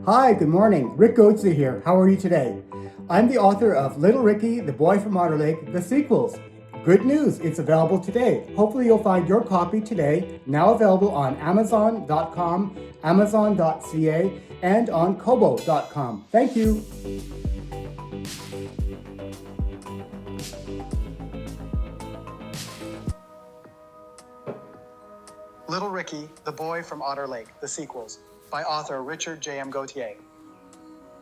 Hi, good morning. Rick Goetze here. How are you today? I'm the author of Little Ricky, the Boy from Otter Lake, the sequels. Good news, it's available today. Hopefully, you'll find your copy today, now available on Amazon.com, Amazon.ca, and on Kobo.com. Thank you. Little Ricky, the Boy from Otter Lake, the sequels, by author Richard J.M. Gauthier.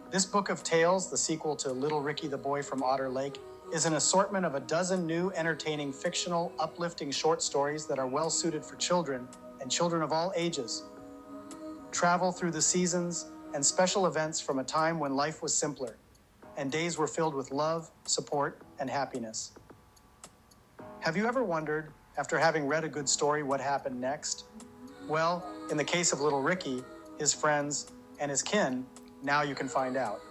This book of tales, the sequel to Little Ricky, the Boy from Otter Lake, is an assortment of a dozen new, entertaining, fictional, uplifting short stories that are well suited for children and children of all ages. Travel through the seasons and special events from a time when life was simpler and days were filled with love, support, and happiness. Have you ever wondered, after having read a good story, what happened next? Well, in the case of Little Ricky, his friends, and his kin, now you can find out.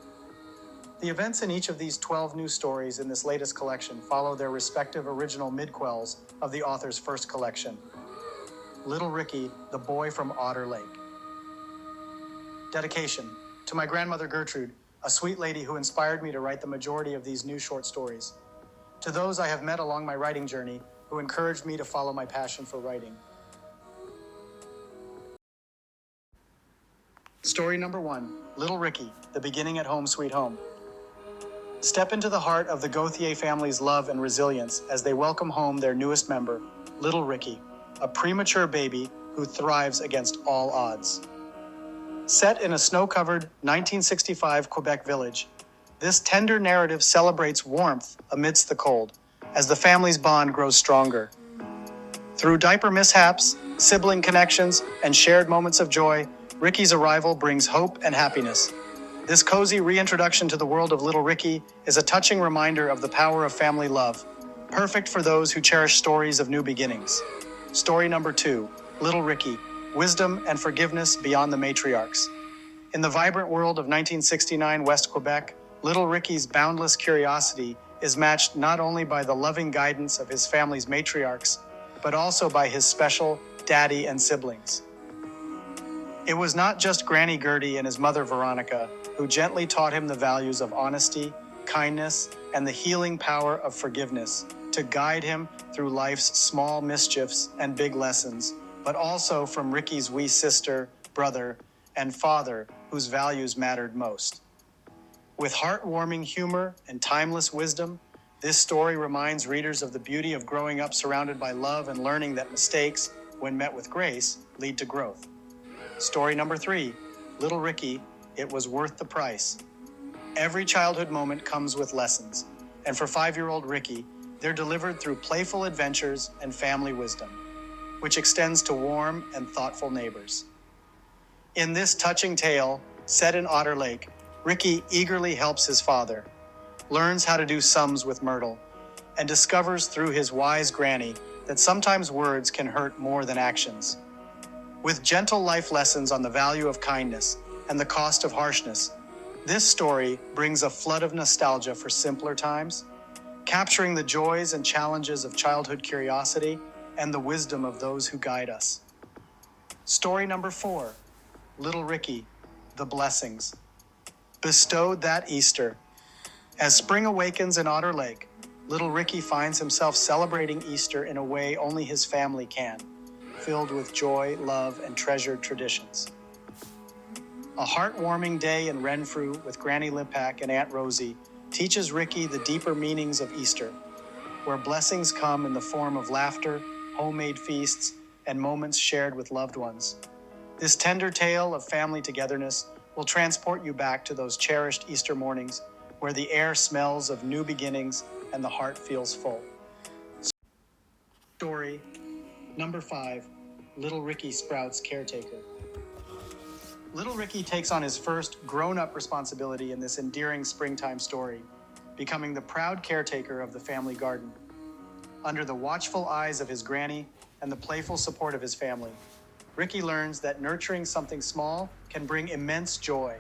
The events in each of these 12 new stories in this latest collection follow their respective original midquels of the author's first collection. Little Ricky, the Boy from Otter Lake. Dedication to my grandmother Gertrude, a sweet lady who inspired me to write the majority of these new short stories. To those I have met along my writing journey, who encouraged me to follow my passion for writing. Story number 1, Little Ricky, the beginning at Home Sweet Home. Step into the heart of the Gauthier family's love and resilience as they welcome home their newest member, Little Ricky, a premature baby who thrives against all odds. Set in a snow-covered 1965 Quebec village, this tender narrative celebrates warmth amidst the cold, as the family's bond grows stronger. Through diaper mishaps, sibling connections, and shared moments of joy, Ricky's arrival brings hope and happiness. This cozy reintroduction to the world of Little Ricky is a touching reminder of the power of family love, perfect for those who cherish stories of new beginnings. Story number 2, Little Ricky, Wisdom and Forgiveness Beyond the Matriarchs. In the vibrant world of 1969 West Quebec, Little Ricky's boundless curiosity is matched not only by the loving guidance of his family's matriarchs, but also by his special daddy and siblings. It was not just Granny Gertie and his mother Veronica who gently taught him the values of honesty, kindness, and the healing power of forgiveness to guide him through life's small mischiefs and big lessons, but also from Ricky's wee sister, brother, and father whose values mattered most. With heartwarming humor and timeless wisdom, this story reminds readers of the beauty of growing up surrounded by love and learning that mistakes, when met with grace, lead to growth. Story number 3, Little Ricky, It Was Worth the Price. Every childhood moment comes with lessons, and for 5-year-old Ricky, they're delivered through playful adventures and family wisdom, which extends to warm and thoughtful neighbors. In this touching tale, set in Otter Lake, Ricky eagerly helps his father, learns how to do sums with Myrtle, and discovers through his wise granny that sometimes words can hurt more than actions. With gentle life lessons on the value of kindness and the cost of harshness, this story brings a flood of nostalgia for simpler times, capturing the joys and challenges of childhood curiosity and the wisdom of those who guide us. Story number 4, Little Ricky, The Blessings. Bestowed that Easter. As spring awakens in Otter Lake, Little Ricky finds himself celebrating Easter in a way only his family can, filled with joy, love, and treasured traditions. A heartwarming day in Renfrew with Granny Lipak and Aunt Rosie teaches Ricky the deeper meanings of Easter, where blessings come in the form of laughter, homemade feasts, and moments shared with loved ones. This tender tale of family togetherness will transport you back to those cherished Easter mornings where the air smells of new beginnings and the heart feels full. Story number 5, Little Ricky Sprout's Caretaker. Little Ricky takes on his first grown-up responsibility in this endearing springtime story, becoming the proud caretaker of the family garden. Under the watchful eyes of his granny and the playful support of his family, Ricky learns that nurturing something small can bring immense joy.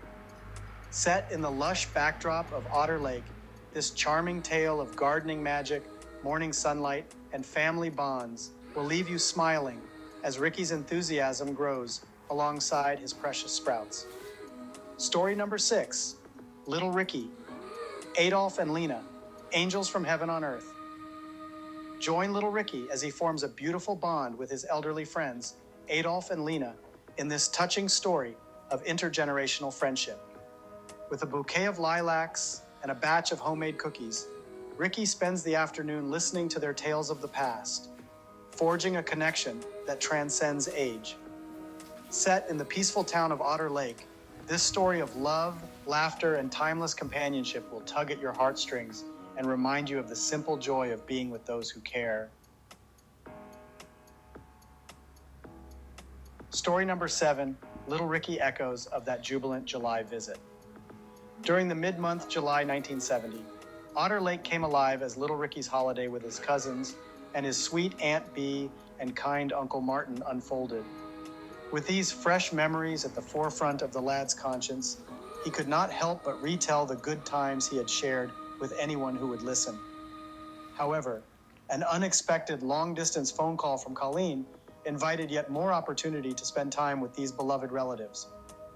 Set in the lush backdrop of Otter Lake, this charming tale of gardening magic, morning sunlight, and family bonds will leave you smiling as Ricky's enthusiasm grows alongside his precious sprouts. Story number 6, Little Ricky, Adolf and Lena, angels from heaven on earth. Join little Ricky as he forms a beautiful bond with his elderly friends, Adolf and Lena, in this touching story of intergenerational friendship. With a bouquet of lilacs and a batch of homemade cookies, Ricky spends the afternoon listening to their tales of the past, forging a connection that transcends age. Set in the peaceful town of Otter Lake, this story of love, laughter, and timeless companionship will tug at your heartstrings and remind you of the simple joy of being with those who care. Story number 7, Little Ricky echoes of that jubilant July visit. During the mid-month July 1970, Otter Lake came alive as Little Ricky's holiday with his cousins and his sweet Aunt Bee and kind Uncle Martin unfolded. With these fresh memories at the forefront of the lad's conscience, he could not help but retell the good times he had shared with anyone who would listen. However, an unexpected long-distance phone call from Colleen invited yet more opportunity to spend time with these beloved relatives.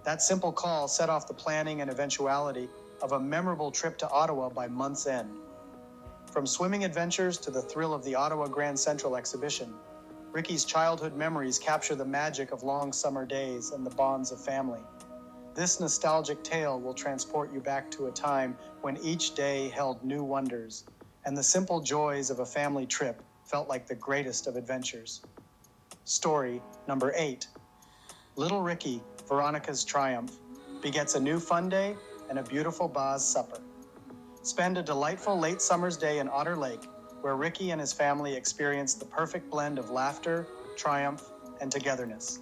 That simple call set off the planning and eventuality of a memorable trip to Ottawa by month's end. From swimming adventures to the thrill of the Ottawa Grand Central exhibition, Ricky's childhood memories capture the magic of long summer days and the bonds of family. This nostalgic tale will transport you back to a time when each day held new wonders, and the simple joys of a family trip felt like the greatest of adventures. Story number 8, Little Ricky, Veronica's Triumph, begets a new fun day and a beautiful Baz supper. Spend a delightful late summer's day in Otter Lake, where Ricky and his family experience the perfect blend of laughter, triumph, and togetherness.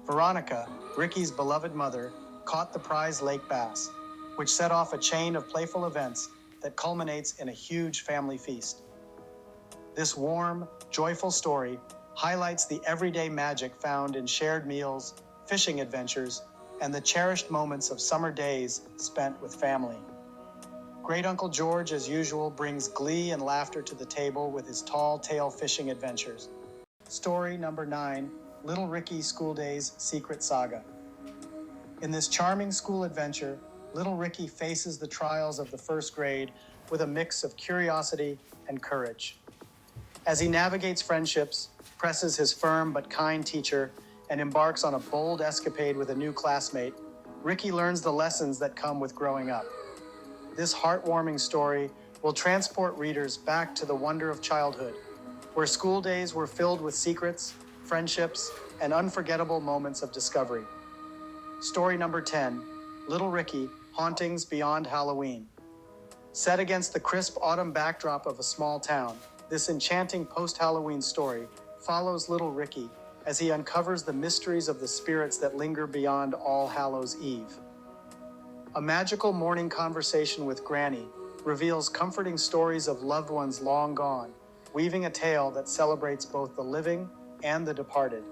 Veronica, Ricky's beloved mother, caught the prize lake bass, which set off a chain of playful events that culminates in a huge family feast. This warm, joyful story highlights the everyday magic found in shared meals, fishing adventures, and the cherished moments of summer days spent with family. Great Uncle George, as usual, brings glee and laughter to the table with his tall tale fishing adventures. Story number 9, Little Ricky School Days Secret Saga. In this charming school adventure, Little Ricky faces the trials of the first grade with a mix of curiosity and courage. As he navigates friendships, presses his firm but kind teacher, and embarks on a bold escapade with a new classmate, Ricky learns the lessons that come with growing up. This heartwarming story will transport readers back to the wonder of childhood, where school days were filled with secrets, friendships, and unforgettable moments of discovery. Story number 10, Little Ricky, Hauntings Beyond Halloween. Set against the crisp autumn backdrop of a small town, this enchanting post-Halloween story follows Little Ricky as he uncovers the mysteries of the spirits that linger beyond All Hallows Eve. A magical morning conversation with Granny reveals comforting stories of loved ones long gone, weaving a tale that celebrates both the living and the departed.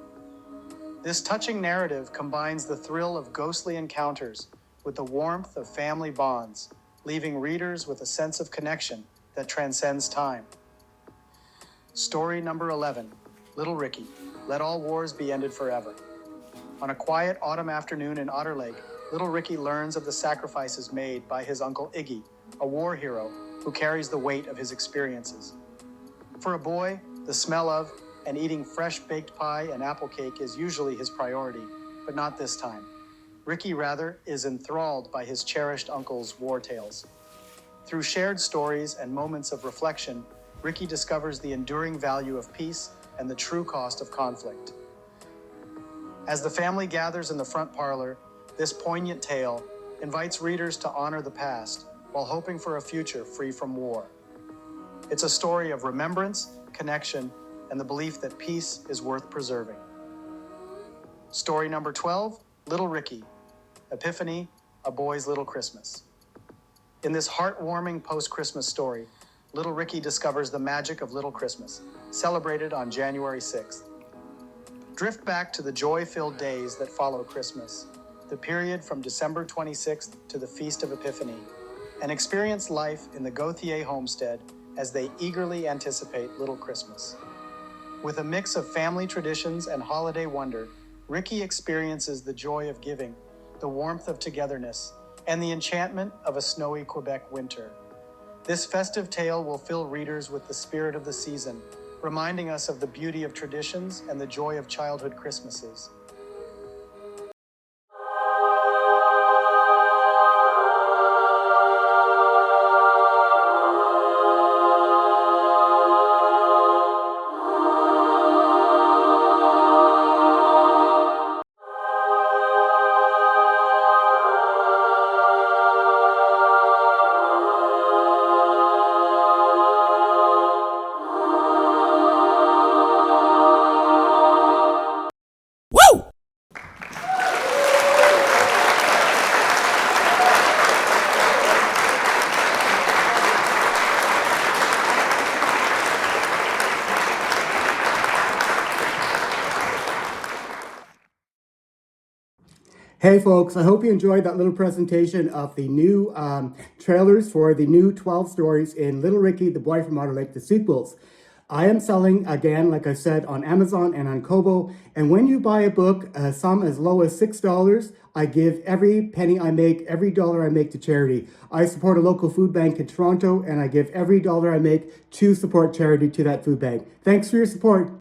This touching narrative combines the thrill of ghostly encounters with the warmth of family bonds, leaving readers with a sense of connection that transcends time. Story number 11, Little Ricky, Let All Wars Be Ended Forever. On a quiet autumn afternoon in Otter Lake, Little Ricky learns of the sacrifices made by his uncle Iggy, a war hero who carries the weight of his experiences. For a boy, the smell of and eating fresh baked pie and apple cake is usually his priority, but not this time. Ricky, rather, is enthralled by his cherished uncle's war tales. Through shared stories and moments of reflection, Ricky discovers the enduring value of peace and the true cost of conflict. As the family gathers in the front parlor, this poignant tale invites readers to honor the past while hoping for a future free from war. It's a story of remembrance, connection, and the belief that peace is worth preserving. Story number 12, Little Ricky, Epiphany, A Boy's Little Christmas. In this heartwarming post-Christmas story, Little Ricky discovers the magic of Little Christmas, celebrated on January 6th. Drift back to the joy-filled days that follow Christmas, the period from December 26th to the Feast of Epiphany, and experience life in the Gauthier homestead as they eagerly anticipate Little Christmas. With a mix of family traditions and holiday wonder, Ricky experiences the joy of giving the warmth of togetherness, and the enchantment of a snowy Quebec winter. This festive tale will fill readers with the spirit of the season, reminding us of the beauty of traditions and the joy of childhood Christmases. Hey folks, I hope you enjoyed that little presentation of the new trailers for the new 12 stories in Little Ricky, The Boy from Otter Lake, the sequels. I am selling, again, like I said, on Amazon and on Kobo. And when you buy a book, some as low as $6, I give every penny I make, every dollar I make to charity. I support a local food bank in Toronto, and I give every dollar I make to support charity to that food bank. Thanks for your support.